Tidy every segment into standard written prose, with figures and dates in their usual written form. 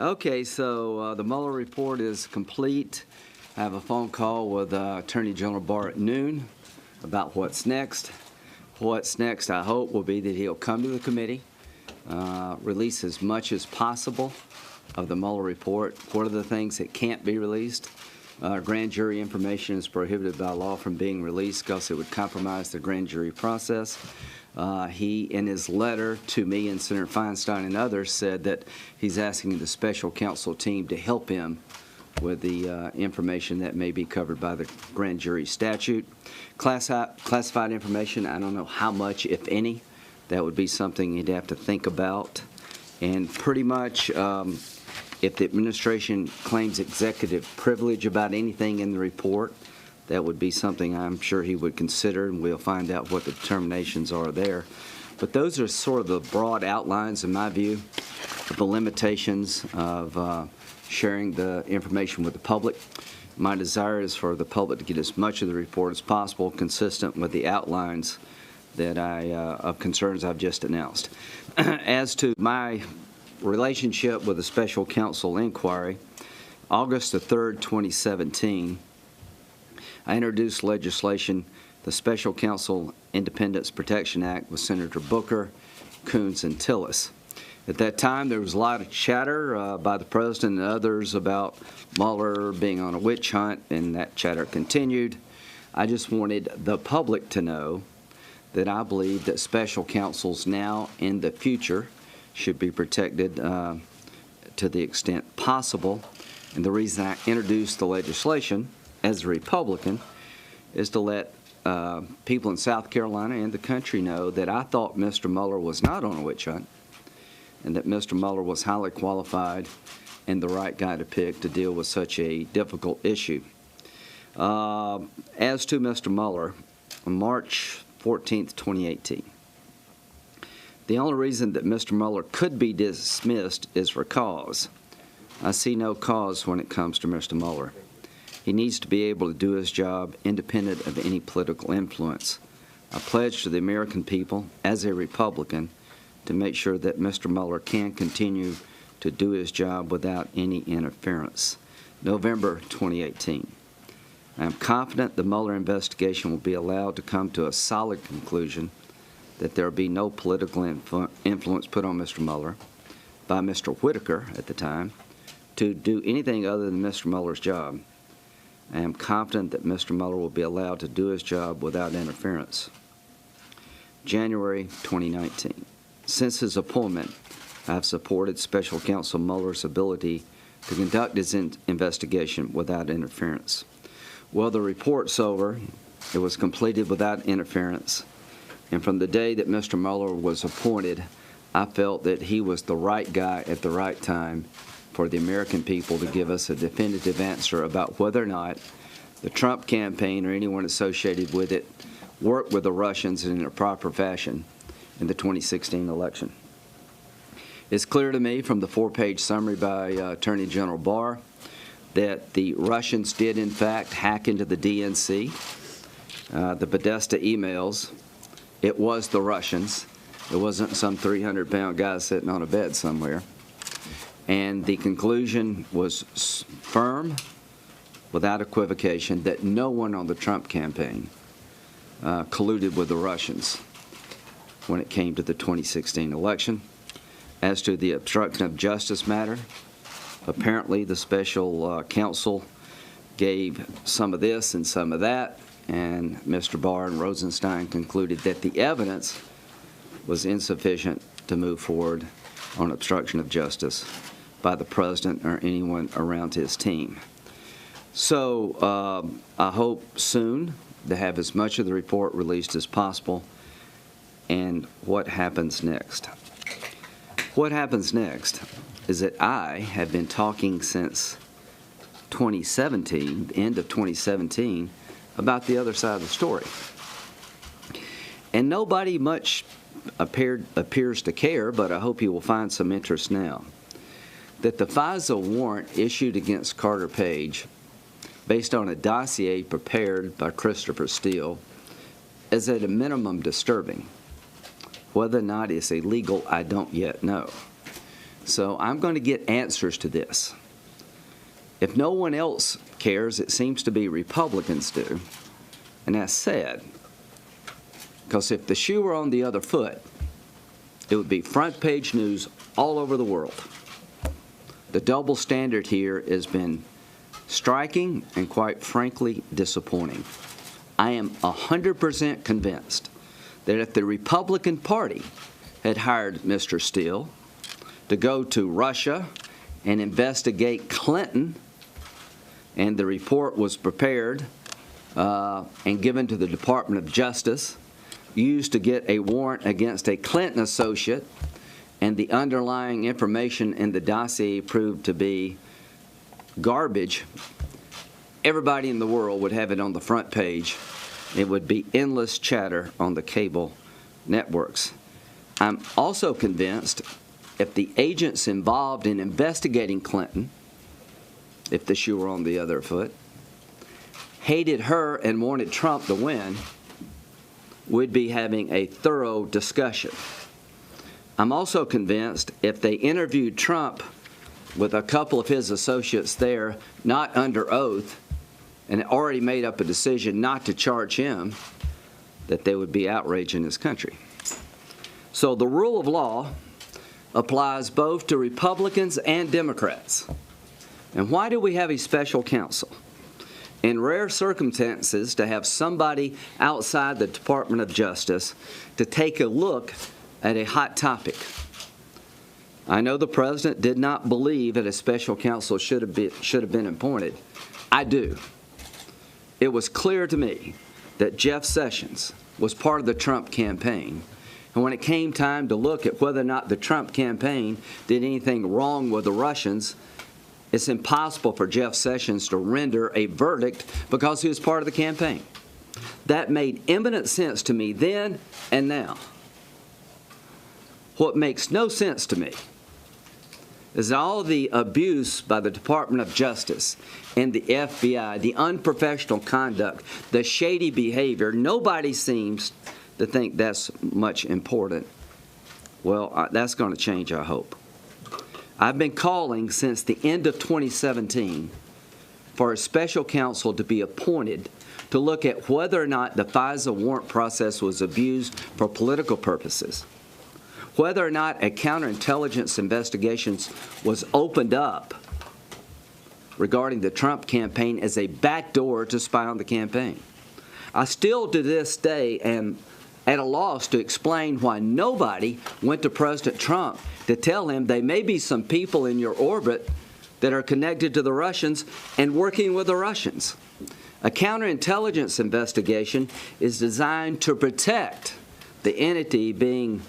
Okay, so the Mueller report is complete. I have a phone call with Attorney General Barr at noon about what's next. What's next, I hope, will be that he'll come to the committee, release as much as possible of the Mueller report. What are the things that can't be released? Grand jury information is prohibited by law from being released because it would compromise the grand jury process. He, in his letter to me and Senator Feinstein and others, said that he's asking the special counsel team to help him with the information that may be covered by the grand jury statute. Classified information, I don't know how much, if any. That would be something you'd have to think about. And pretty much, if the administration claims executive privilege about anything in the report, that would be something I'm sure he would consider, and we'll find out what the determinations are there. But those are sort of the broad outlines, in my view, of the limitations of sharing the information with the public. My desire is for the public to get as much of the report as possible, consistent with the outlines that of concerns I've just announced. As to my relationship with the special counsel inquiry, August the 3rd, 2017, I introduced legislation, the Special Counsel Independence Protection Act, with Senator Booker, Coons, and Tillis. At that time, there was a lot of chatter by the President and others about Mueller being on a witch hunt, and that chatter continued. I just wanted the public to know that I believe that special counsels now and in the future should be protected to the extent possible. And the reason I introduced the legislation as a Republican is to let people in South Carolina and the country know that I thought Mr. Mueller was not on a witch hunt, and that Mr. Mueller was highly qualified and the right guy to pick to deal with such a difficult issue. As to Mr. Mueller, on March 14th, 2018, the only reason that Mr. Mueller could be dismissed is for cause. I see no cause when it comes to Mr. Mueller. He needs to be able to do his job independent of any political influence. I pledge to the American people, as a Republican, to make sure that Mr. Mueller can continue to do his job without any interference. November 2018. I am confident the Mueller investigation will be allowed to come to a solid conclusion, that there will be no political influence put on Mr. Mueller by Mr. Whitaker at the time to do anything other than Mr. Mueller's job. I am confident that Mr. Mueller will be allowed to do his job without interference. January 2019. Since his appointment, I have supported Special Counsel Mueller's ability to conduct his investigation without interference. Well, the report's over. It was completed without interference. And from the day that Mr. Mueller was appointed, I felt that he was the right guy at the right time for the American people to give us a definitive answer about whether or not the Trump campaign or anyone associated with it worked with the Russians in a proper fashion in the 2016 election. It's clear to me from the 4-page summary by Attorney General Barr that the Russians did, in fact, hack into the DNC. The Podesta emails, it was the Russians. It wasn't some 300-pound guy sitting on a bed somewhere. And the conclusion was firm, without equivocation, that no one on the Trump campaign colluded with the Russians when it came to the 2016 election. As to the obstruction of justice matter, apparently the special counsel gave some of this and some of that, and Mr. Barr and Rosenstein concluded that the evidence was insufficient to move forward on obstruction of justice by the President or anyone around his team. So I hope soon to have as much of the report released as possible. And what happens next? What happens next is that I have been talking since 2017, the end of 2017, about the other side of the story. And nobody much appears to care, but I hope you will find some interest now, that the FISA warrant issued against Carter Page, based on a dossier prepared by Christopher Steele, is at a minimum disturbing. Whether or not it's illegal, I don't yet know. So I'm going to get answers to this. If no one else cares, it seems to be Republicans do. And that's sad. Because if the shoe were on the other foot, it would be front page news all over the world. The double standard here has been striking and, quite frankly, disappointing. I am 100% convinced that if the Republican Party had hired Mr. Steele to go to Russia and investigate Clinton, and the report was prepared and given to the Department of Justice, used to get a warrant against a Clinton associate, and the underlying information in the dossier proved to be garbage, everybody in the world would have it on the front page. It would be endless chatter on the cable networks. I'm also convinced if the agents involved in investigating Clinton, if the shoe were on the other foot, hated her and wanted Trump to win, we'd be having a thorough discussion. I'm also convinced if they interviewed Trump with a couple of his associates there, not under oath, and already made up a decision not to charge him, that there would be outrage in this country. So the rule of law applies both to Republicans and Democrats. And why do we have a special counsel? In rare circumstances, to have somebody outside the Department of Justice to take a look at a hot topic. I know the President did not believe that a special counsel should have been appointed. I do. It was clear to me that Jeff Sessions was part of the Trump campaign. And when it came time to look at whether or not the Trump campaign did anything wrong with the Russians, it's impossible for Jeff Sessions to render a verdict because he was part of the campaign. That made eminent sense to me then and now. What makes no sense to me is all the abuse by the Department of Justice and the FBI, the unprofessional conduct, the shady behavior. Nobody seems to think that's much important. Well, that's going to change, I hope. I've been calling since the end of 2017 for a special counsel to be appointed to look at whether or not the FISA warrant process was abused for political purposes, whether or not a counterintelligence investigation was opened up regarding the Trump campaign as a backdoor to spy on the campaign. I still to this day am at a loss to explain why nobody went to President Trump to tell him there may be some people in your orbit that are connected to the Russians and working with the Russians. A counterintelligence investigation is designed to protect the entity being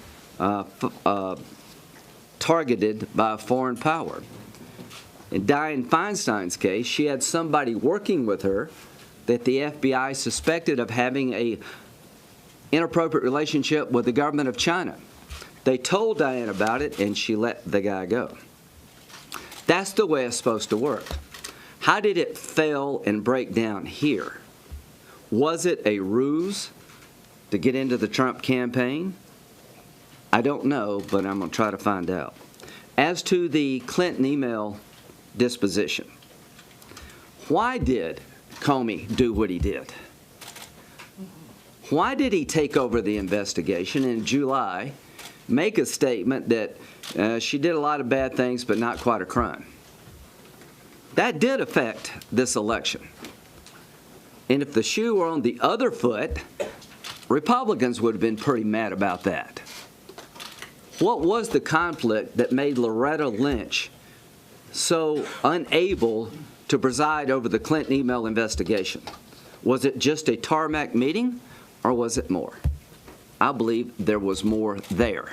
targeted by a foreign power. In Dianne Feinstein's case, she had somebody working with her that the FBI suspected of having a inappropriate relationship with the government of China. They told Dianne about it, and she let the guy go. That's the way it's supposed to work. How did it fail and break down here? Was it a ruse to get into the Trump campaign? I don't know, but I'm going to try to find out. As to the Clinton email disposition, why did Comey do what he did? Why did he take over the investigation in July, make a statement that she did a lot of bad things but not quite a crime? That did affect this election. And if the shoe were on the other foot, Republicans would have been pretty mad about that. What was the conflict that made Loretta Lynch so unable to preside over the Clinton email investigation? Was it just a tarmac meeting, or was it more? I believe there was more there,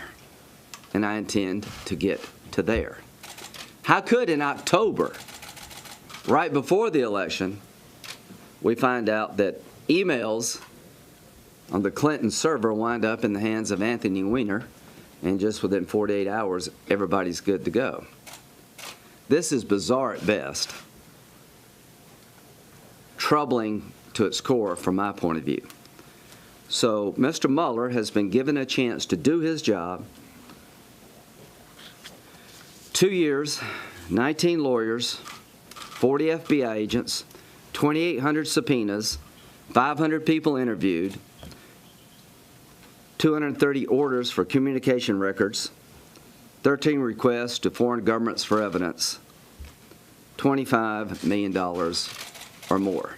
and I intend to get to there. How could in October, right before the election, we find out that emails on the Clinton server wind up in the hands of Anthony Weiner, and just within 48 hours, everybody's good to go? This is bizarre at best, troubling to its core from my point of view. So Mr. Mueller has been given a chance to do his job, 2 years, 19 lawyers, 40 FBI agents, 2,800 subpoenas, 500 people interviewed, 230 orders for communication records, 13 requests to foreign governments for evidence, $25 million or more.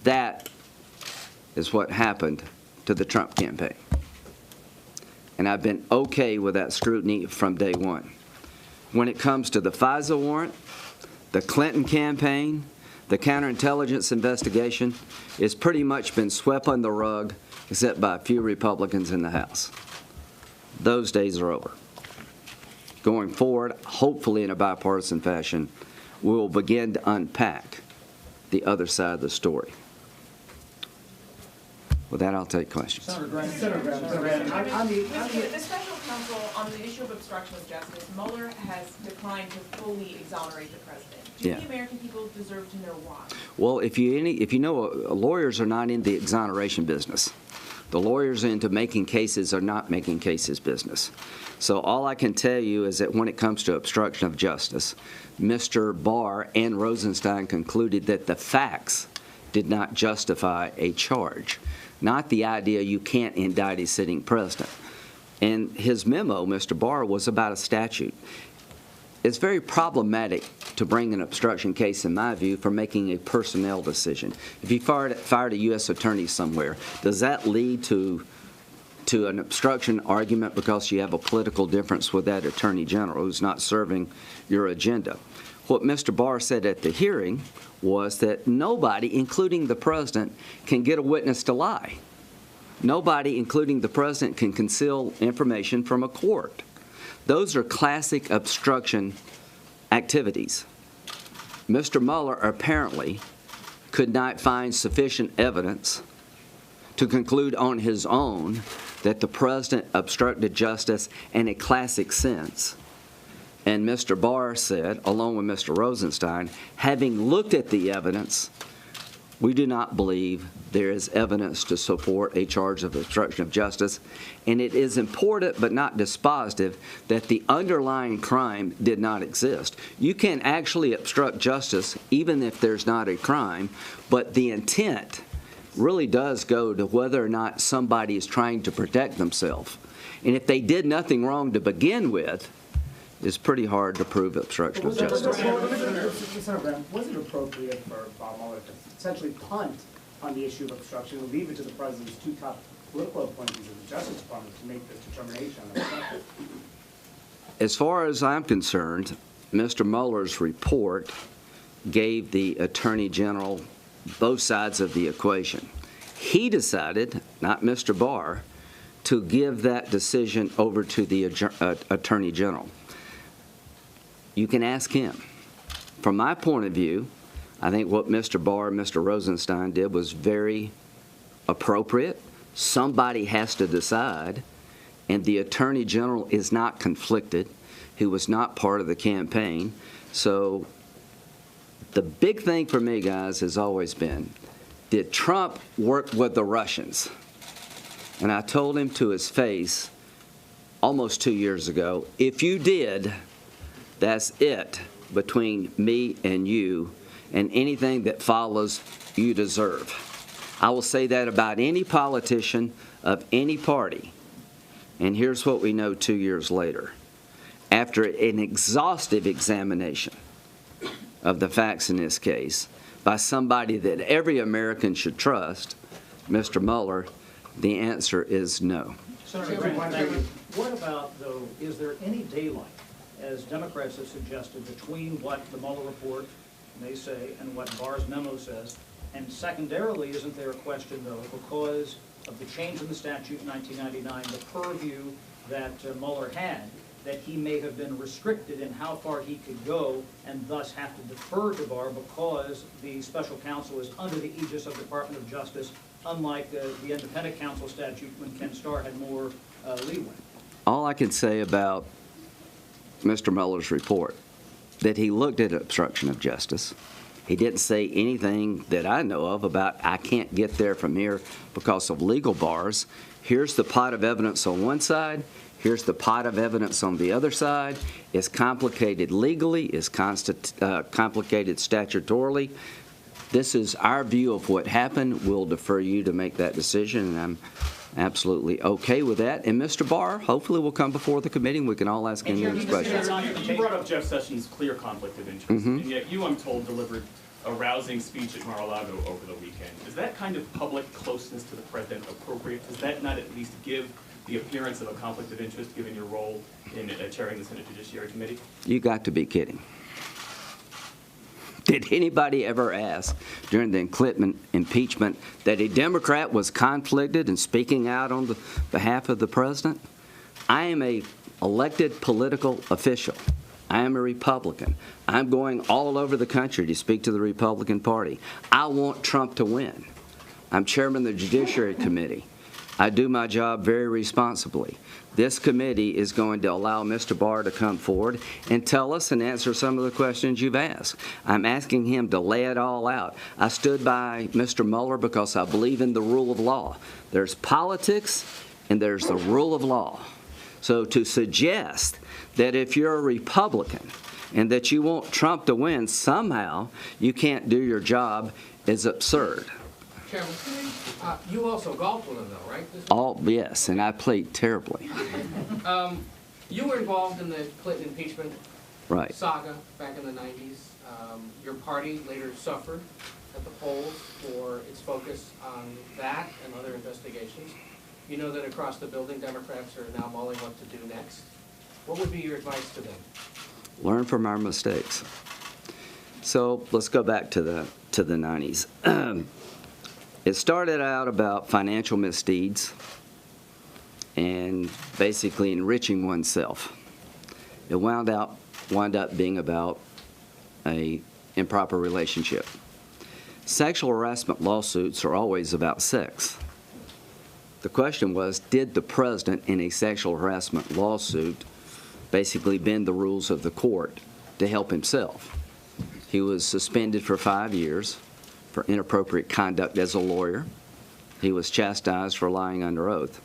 That is what happened to the Trump campaign. And I've been okay with that scrutiny from day one. When it comes to the FISA warrant, the Clinton campaign, the counterintelligence investigation, it's pretty much been swept under the rug except by a few Republicans in the House. Those days are over. Going forward, hopefully in a bipartisan fashion, we will begin to unpack the other side of the story. With that, I'll take questions. The special counsel on the issue of obstruction of justice, Mueller has declined to fully exonerate the president. Do the American people deserve to know why? Well, if you know, lawyers are not in the exoneration business. The lawyers into making cases are not making cases business. So all I can tell you is that when it comes to obstruction of justice, Mr. Barr and Rosenstein concluded that the facts did not justify a charge, not the idea you can't indict a sitting president. And his memo, Mr. Barr, was about a statute. It's very problematic to bring an obstruction case, in my view, for making a personnel decision. If you fired a U.S. attorney somewhere, does that lead to an obstruction argument because you have a political difference with that attorney general who's not serving your agenda? What Mr. Barr said at the hearing was that nobody, including the president, can get a witness to lie. Nobody, including the president, can conceal information from a court. Those are classic obstruction activities. Mr. Mueller apparently could not find sufficient evidence to conclude on his own that the president obstructed justice in a classic sense. And Mr. Barr said, along with Mr. Rosenstein, having looked at the evidence, we do not believe there is evidence to support a charge of obstruction of justice. And it is important but not dispositive that the underlying crime did not exist. You can actually obstruct justice even if there's not a crime, but the intent really does go to whether or not somebody is trying to protect themselves. And if they did nothing wrong to begin with, it's pretty hard to prove obstruction of justice. Senator Graham, was it appropriate for Bob Mueller to essentially punt on the issue of obstruction and leave it to the president's two top political appointees of the Justice Department to make this determination on obstruction? As far as I'm concerned, Mr. Mueller's report gave the Attorney General both sides of the equation. He decided, not Mr. Barr, to give that decision over to the Attorney General. You can ask him. From my point of view, I think what Mr. Barr and Mr. Rosenstein did was very appropriate. Somebody has to decide, and the Attorney General is not conflicted. He was not part of the campaign. So the big thing for me, guys, has always been, did Trump work with the Russians? And I told him to his face almost 2 years ago, if you did, that's it between me and you, and anything that follows, you deserve. I will say that about any politician of any party. And here's what we know 2 years later. After an exhaustive examination of the facts in this case by somebody that every American should trust, Mr. Mueller, the answer is no. Senator Graham, what about, though, is there any daylight, as Democrats have suggested, between what the Mueller report may say and what Barr's memo says? And secondarily, isn't there a question, though, because of the change in the statute in 1999, the purview that Mueller had, that he may have been restricted in how far he could go and thus have to defer to Barr because the special counsel is under the aegis of the Department of Justice, unlike the independent counsel statute when Ken Starr had more leeway? All I can say about Mr. Mueller's report, that he looked at obstruction of justice. He didn't say anything that I know of about I can't get there from here because of legal bars. Here's the pot of evidence on one side. Here's the pot of evidence on the other side. It's complicated legally. It's complicated statutorily. This is our view of what happened. We'll defer you to make that decision, and I'm absolutely okay with that. And Mr. Barr, hopefully, will come before the committee, and we can all ask him those questions. You brought up Jeff Sessions' clear conflict of interest, and yet you, I'm told, delivered a rousing speech at Mar-a-Lago over the weekend. Is that kind of public closeness to the president appropriate? Does that not at least give the appearance of a conflict of interest, given your role in chairing the Senate Judiciary Committee? You got to be kidding. Did anybody ever ask during the Clinton impeachment that a Democrat was conflicted and speaking out on the behalf of the president? I am an elected political official. I am a Republican. I'm going all over the country to speak to the Republican Party. I want Trump to win. I'm chairman of the Judiciary Committee. I do my job very responsibly. This committee is going to allow Mr. Barr to come forward and tell us and answer some of the questions you've asked. I'm asking him to lay it all out. I stood by Mr. Mueller because I believe in the rule of law. There's politics and there's the rule of law. So to suggest that if you're a Republican and that you want Trump to win, somehow you can't do your job is absurd. Chairman, you also golfed with him, though, right? Yes, and I played terribly. You were involved in the Clinton impeachment Right. saga back in the 90s. Your party later suffered at the polls for its focus on that and other investigations. You know that across the building, Democrats are now mulling what to do next. What would be your advice to them? Learn from our mistakes. So let's go back to the 90s. It started out about financial misdeeds and basically enriching oneself. It wound up being about an improper relationship. Sexual harassment lawsuits are always about sex. The question was, did the president in a sexual harassment lawsuit basically bend the rules of the court to help himself? He was suspended for 5 years for inappropriate conduct as a lawyer. He was chastised for lying under oath.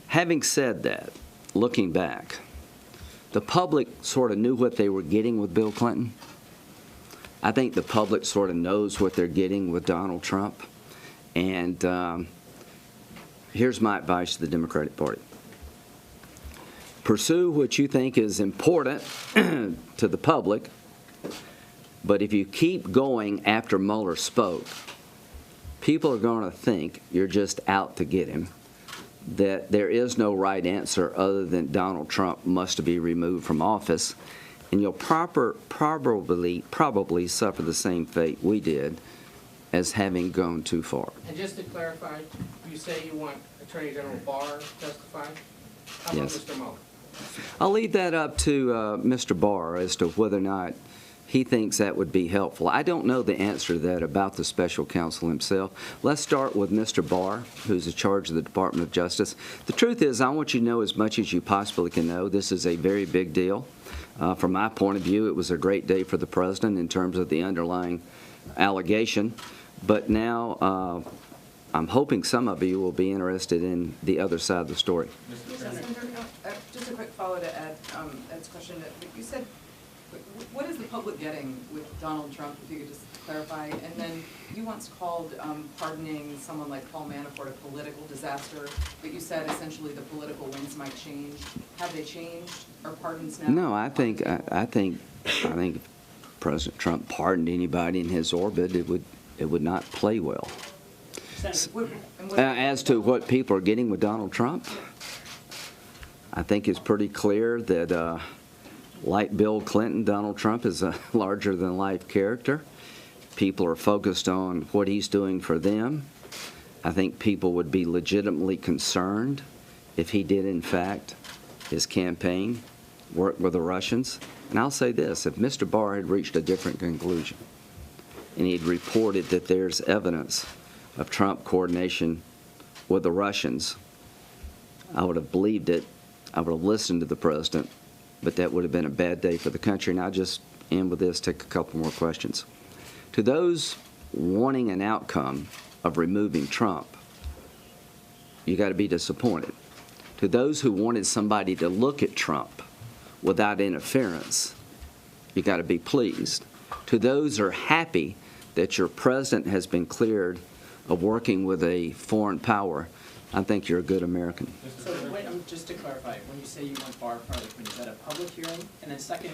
Having said that, looking back, the public sort of knew what they were getting with Bill Clinton. I think the public sort of knows what they're getting with Donald Trump. And here's my advice to the Democratic Party. Pursue what you think is important to the public, but if you keep going after Mueller spoke, people are going to think you're just out to get him, that there is no right answer other than Donald Trump must be removed from office, and you'll probably suffer the same fate we did as having gone too far. And just to clarify, you say you want Attorney General Barr to testify? How about Yes. Mr. Mueller? I'll leave that up to Mr. Barr as to whether or not he thinks that would be helpful. I don't know the answer to that about the special counsel himself. Let's start with Mr. Barr, who's in charge of the Department of Justice. The truth is, I want you to know as much as you possibly can know. This is a very big deal. From my point of view, it was a great day for the president in terms of the underlying allegation. But now I'm hoping some of you will be interested in the other side of the story. Just a quick follow to Ed's question. You said, what is the public getting with Donald Trump, if you could just clarify? And then you once called pardoning someone like Paul Manafort a political disaster, but you said essentially the political winds might change. Have they changed? Are pardons now? No, I think if President Trump pardoned anybody in his orbit, it would not play well. As to what people are getting with Donald Trump, I think it's pretty clear that like Bill Clinton, Donald Trump is a larger-than-life character. People are focused on what he's doing for them. I think people would be legitimately concerned if he did, in fact, his campaign work with the Russians. And I'll say this, if Mr. Barr had reached a different conclusion and he'd reported that there's evidence of Trump coordination with the Russians, I would have believed it. I would have listened to the president, but that would have been a bad day for the country. And I'll just end with this, take a couple more questions. To those wanting an outcome of removing Trump, you got to be disappointed. To those who wanted somebody to look at Trump without interference, you got to be pleased. To those who are happy that your president has been cleared of working with a foreign power, I think you're a good American. So wait, just to clarify, when you say you want Barr part of the committee, is that a public hearing? And then second,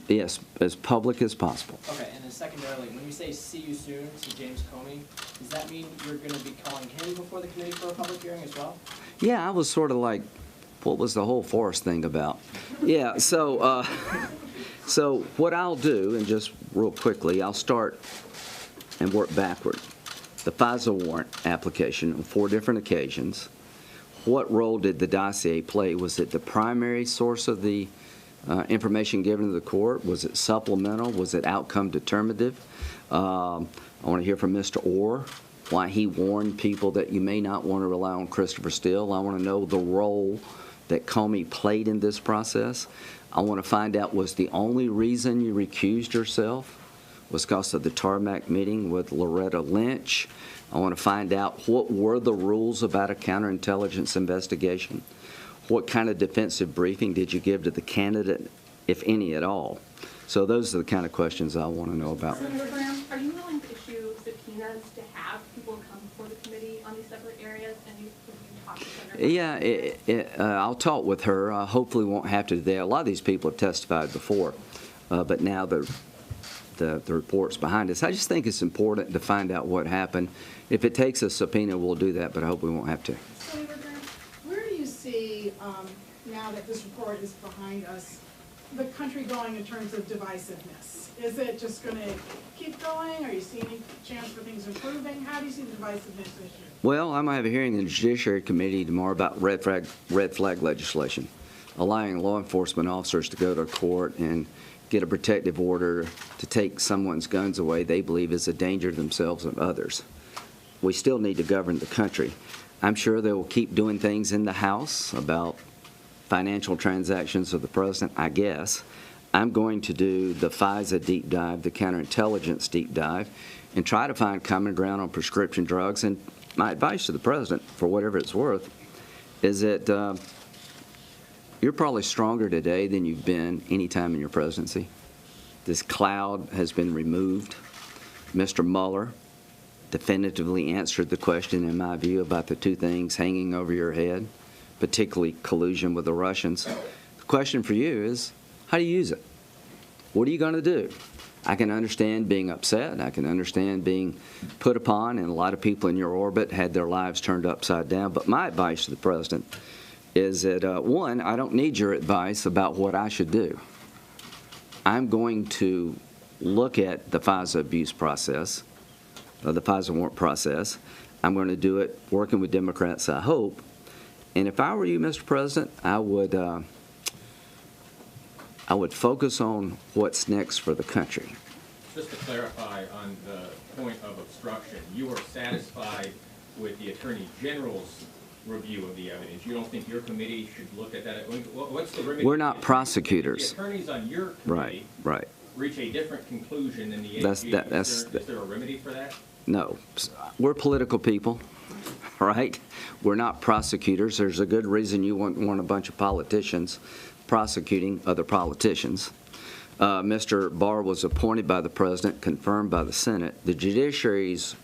Yes, as public as possible. okay, and then secondarily, when you say see you soon to James Comey, does that mean you're going to be calling him before the committee for a public hearing as well? Yeah, I was sort of like, what was the whole Forrest thing about? Yeah, so what I'll do, and just real quickly, I'll start and work backward. The FISA warrant application on 4 different occasions. What role did the dossier play? Was it the primary source of the information given to the court? Was it supplemental? Was it outcome determinative? I want to hear from Mr. Orr, why he warned people that you may not want to rely on Christopher Steele. I want to know the role that Comey played in this process. I want to find out, was the only reason you recused yourself was because of the tarmac meeting with Loretta Lynch? I want to find out, what were the rules about a counterintelligence investigation? What kind of defensive briefing did you give to the candidate, if any at all? So those are the kind of questions I want to know about. Senator Graham, are you willing to issue subpoenas to have people come before the committee on these separate areas, and you talk to Senator? Yeah, I'll talk with her. Hopefully won't have to today. A lot of these people have testified before, but now the report's behind us. I just think it's important to find out what happened. If it takes a subpoena, we'll do that, but I hope we won't have to. Senator Graham, where do you see, now that this report is behind us, the country going in terms of divisiveness? Is it just going to keep going? Are you seeing any chance for things improving? How do you see the divisiveness issue? Well, I'm going to have a hearing in the Judiciary Committee tomorrow about red flag legislation, allowing law enforcement officers to go to court and get a protective order to take someone's guns away they believe is a danger to themselves and others. We still need to govern the country. I'm sure they will keep doing things in the House about financial transactions of the president, I guess. I'm going to do the FISA deep dive, the counterintelligence deep dive, and try to find common ground on prescription drugs. And my advice to the president, for whatever it's worth, is that you're probably stronger today than you've been any time in your presidency. This cloud has been removed. Mr. Mueller definitively answered the question, in my view, about the 2 things hanging over your head, particularly collusion with the Russians. The question for you is, how do you use it? What are you going to do? I can understand being upset. I can understand being put upon, and a lot of people in your orbit had their lives turned upside down. But my advice to the president is that, one, I don't need your advice about what I should do. I'm going to look at the FISA abuse process, the FISA warrant process. I'm going to do it working with Democrats, I hope. And if I were you, Mr. President, I would focus on what's next for the country. Just to clarify on the point of obstruction, you are satisfied with the Attorney General's review of the evidence? You don't think your committee should look at that? What's the remedy? We're not prosecutors. The attorneys on your committee reach a different conclusion than the AG. Is there a remedy for that? No. We're political people, right? We're not prosecutors. There's a good reason you want a bunch of politicians prosecuting other politicians. Mr. Barr was appointed by the president, confirmed by the Senate. The judiciary's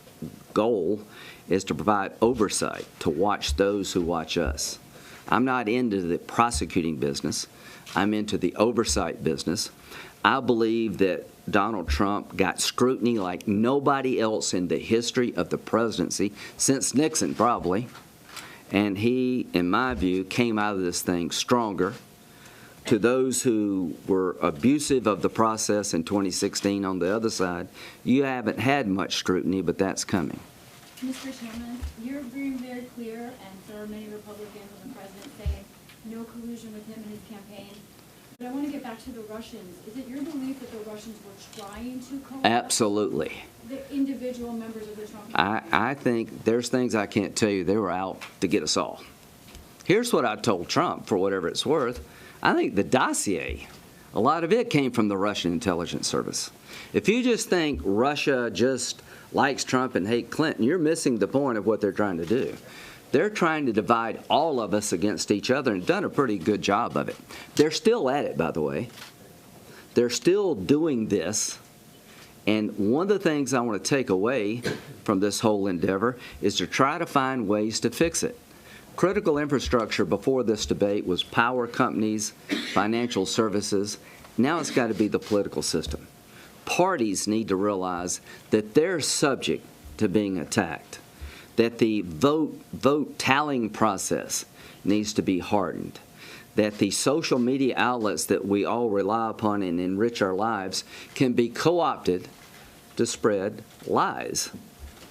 goal is to provide oversight, to watch those who watch us. I'm not into the prosecuting business. I'm into the oversight business. I believe that Donald Trump got scrutiny like nobody else in the history of the presidency, since Nixon probably, and he, in my view, came out of this thing stronger. To those who were abusive of the process in 2016 on the other side, you haven't had much scrutiny, but that's coming. Mr. Chairman, you're being very clear, and there are many Republicans and the president saying no collusion with him and his campaign. But I want to get back to the Russians. Is it your belief that the Russians were trying to co-opt Absolutely. the individual members of the Trump campaign? I think there's things I can't tell you. They were out to get us all. Here's what I told Trump, for whatever it's worth. I think the dossier, a lot of it came from the Russian intelligence service. If you just think Russia just likes Trump and hates Clinton, you're missing the point of what they're trying to do. They're trying to divide all of us against each other and done a pretty good job of it. They're still at it, by the way. They're still doing this. And one of the things I want to take away from this whole endeavor is to try to find ways to fix it. Critical infrastructure before this debate was power companies, financial services. Now it's got to be the political system. Parties need to realize that they're subject to being attacked, that the vote tallying process needs to be hardened, that the social media outlets that we all rely upon and enrich our lives can be co-opted to spread lies,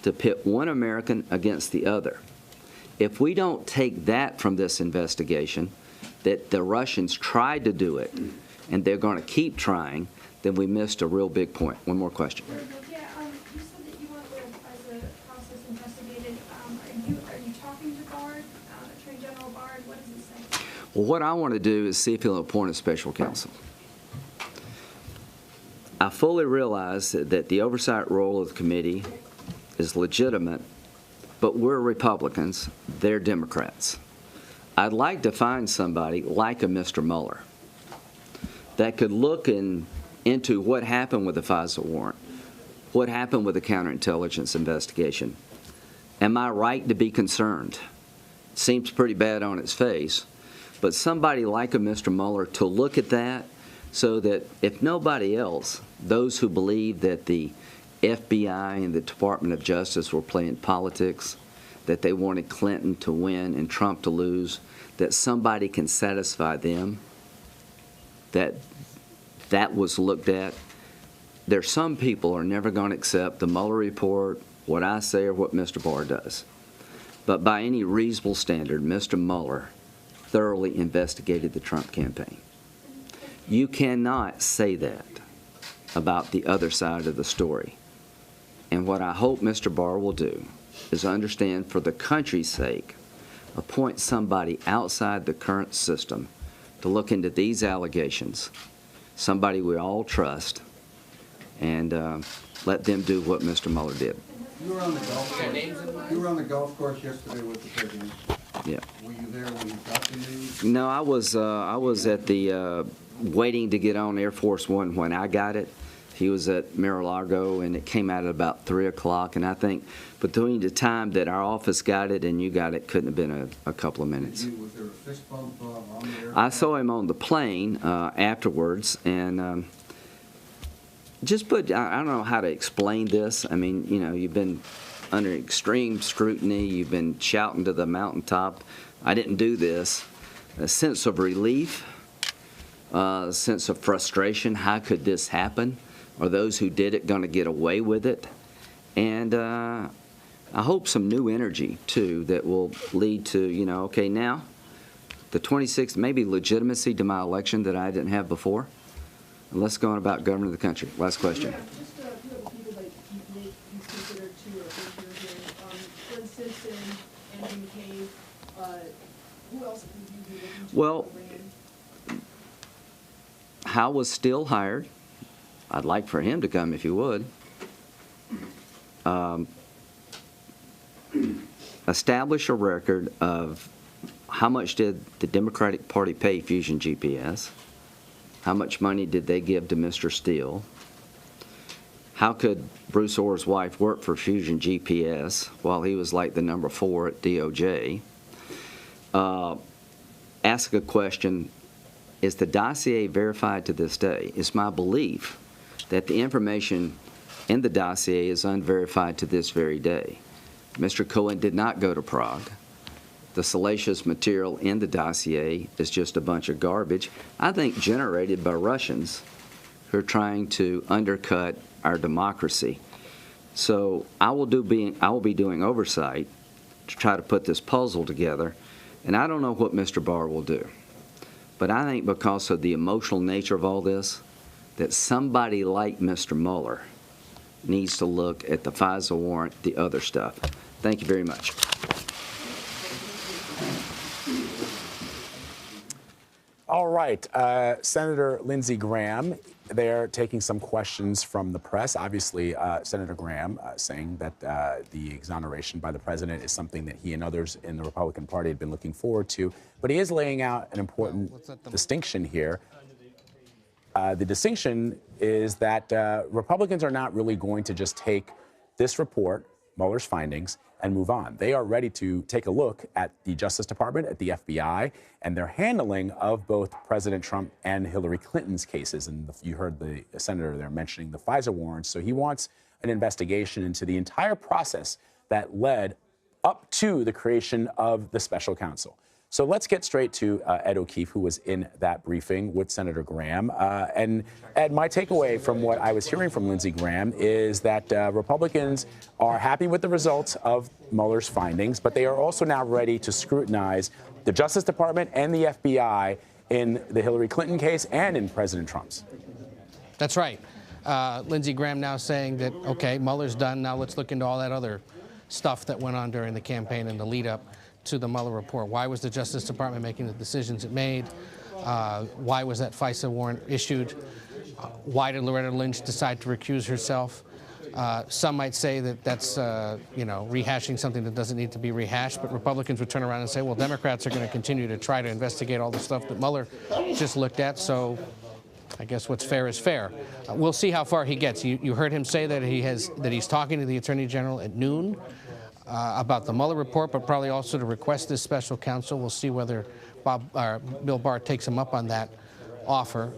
to pit one American against the other. If we don't take that from this investigation, that the Russians tried to do it and they're going to keep trying, then we missed a real big point. One more question. Yeah, you said that you went with, as a process investigated, are you talking to Bard, Attorney General Bard? What does he say? Well, what I want to do is see if he'll appoint a special counsel. I fully realize that the oversight role of the committee is legitimate, but we're Republicans, they're Democrats. I'd like to find somebody like a Mr. Mueller that could look into what happened with the FISA warrant, what happened with the counterintelligence investigation. Am I right to be concerned? Seems pretty bad on its face, but somebody like a Mr. Mueller to look at that so that if nobody else, those who believe that the FBI and the Department of Justice were playing politics, that they wanted Clinton to win and Trump to lose, that somebody can satisfy them, that was looked at. There's some people are never going to accept the Mueller report, what I say, or what Mr. Barr does. But by any reasonable standard, Mr. Mueller thoroughly investigated the Trump campaign. You cannot say that about the other side of the story. And what I hope Mr. Barr will do is understand, for the country's sake, appoint somebody outside the current system to look into these allegations, somebody we all trust, and let them do what Mr. Mueller did. You were on the golf course. You were on the golf course yesterday with the president. Yeah. Were you there when you got the news? No, I was at the waiting to get on Air Force One when I got it. He was at Mar-a-Lago, and it came out at about 3 o'clock. And I think between the time that our office got it and you got it, couldn't have been a couple of minutes. Was there a fist bump on the airplane? I saw him on the plane afterwards, and just I don't know how to explain this. I mean, you know, you've been under extreme scrutiny. You've been shouting to the mountaintop. I didn't do this. A sense of relief, a sense of frustration. How could this happen? Are those who did it going to get away with it? And I hope some new energy, too, that will lead to, you know, okay, now the 26th, maybe legitimacy to my election that I didn't have before. And let's go on about governing the country. Last question. Yeah, just a few of the people that he's considered to or considered here. Fred Simpson, Andrew McCabe, who else would you be looking to Well, bring in? Howe was still hired. I'd like for him to come if he would. Establish a record of how much did the Democratic Party pay Fusion GPS? How much money did they give to Mr. Steele? How could Bruce Orr's wife work for Fusion GPS while he was like the number 4 at DOJ? Ask a question, is the dossier verified to this day? It's my belief that the information in the dossier is unverified to this very day. Mr. Cohen did not go to Prague. The salacious material in the dossier is just a bunch of garbage, I think generated by Russians who are trying to undercut our democracy. So I will be doing oversight to try to put this puzzle together, and I don't know what Mr. Barr will do. But I think because of the emotional nature of all this, that somebody like Mr. Mueller needs to look at the FISA warrant, the other stuff. Thank you very much. All right, Senator Lindsey Graham, they're taking some questions from the press. Obviously, Senator Graham saying that the exoneration by the president is something that he and others in the Republican Party had been looking forward to. But he is laying out an important distinction here. The distinction is that Republicans are not really going to just take this report, Mueller's findings, and move on. They are ready to take a look at the Justice Department, at the FBI, and their handling of both President Trump and Hillary Clinton's cases. And you heard the senator there mentioning the FISA warrants. So he wants an investigation into the entire process that led up to the creation of the special counsel. So let's get straight to Ed O'Keefe, who was in that briefing with Senator Graham. And Ed, my takeaway from what I was hearing from Lindsey Graham is that Republicans are happy with the results of Mueller's findings, but they are also now ready to scrutinize the Justice Department and the FBI in the Hillary Clinton case and in President Trump's. That's right. Lindsey Graham now saying that, okay, Mueller's done, now let's look into all that other stuff that went on during the campaign and the lead up to the Mueller report. Why was the Justice Department making the decisions it made? Why was that FISA warrant issued? Why did Loretta Lynch decide to recuse herself? Some might say that that's, rehashing something that doesn't need to be rehashed, but Republicans would turn around and say, well, Democrats are going to continue to try to investigate all the stuff that Mueller just looked at, so I guess what's fair is fair. We'll see how far he gets. You heard him say that he's talking to the Attorney General at noon about the Mueller report, but probably also to request this special counsel. We'll see whether Bill Barr takes him up on that offer.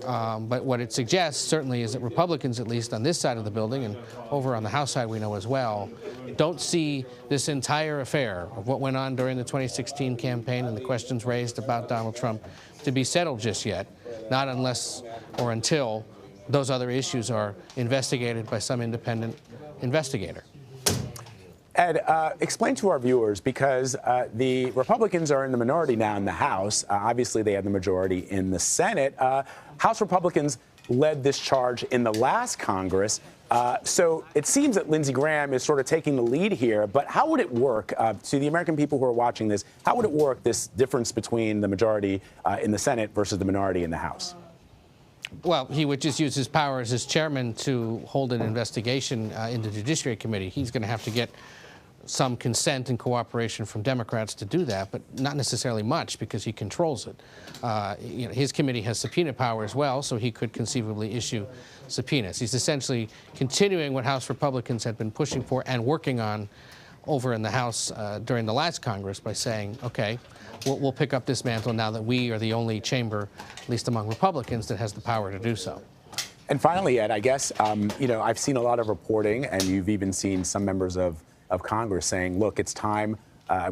But what it suggests certainly is that Republicans, at least on this side of the building, and over on the House side we know as well, don't see this entire affair of what went on during the 2016 campaign and the questions raised about Donald Trump to be settled just yet, not unless or until those other issues are investigated by some independent investigator. Ed, explain to our viewers, because the Republicans are in the minority now in the House. Obviously, they had the majority in the Senate. House Republicans led this charge in the last Congress. So it seems that Lindsey Graham is sort of taking the lead here. But how would it work, to the American people who are watching this, how would it work, this difference between the majority in the Senate versus the minority in the House? Well, he would just use his power as his chairman to hold an investigation in the Judiciary Committee. He's going to have to get some consent and cooperation from Democrats to do that, but not necessarily much because he controls it. His committee has subpoena power as well, so he could conceivably issue subpoenas. He's essentially continuing what House Republicans had been pushing for and working on over in the House during the last Congress by saying, okay, we'll pick up this mantle now that we are the only chamber, at least among Republicans, that has the power to do so. And finally, Ed, I guess, I've seen a lot of reporting, and you've even seen some members of Congress saying, look, it's time.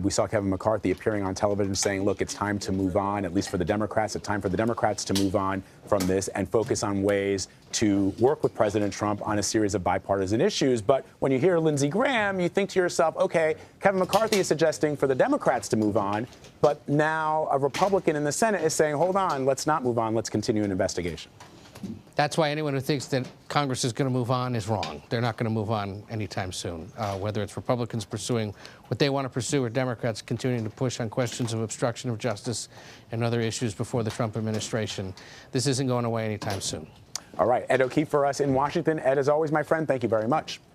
We saw Kevin McCarthy appearing on television saying, look, it's time to move on, at least for the Democrats. It's time for the Democrats to move on from this and focus on ways to work with President Trump on a series of bipartisan issues. But when you hear Lindsey Graham, you think to yourself, OK, Kevin McCarthy is suggesting for the Democrats to move on. But now a Republican in the Senate is saying, hold on, let's not move on. Let's continue an investigation. That's why anyone who thinks that Congress is going to move on is wrong. They're not going to move on anytime soon, whether it's Republicans pursuing what they want to pursue or Democrats continuing to push on questions of obstruction of justice and other issues before the Trump administration. This isn't going away anytime soon. All right. Ed O'Keefe for us in Washington. Ed, as always, my friend, thank you very much.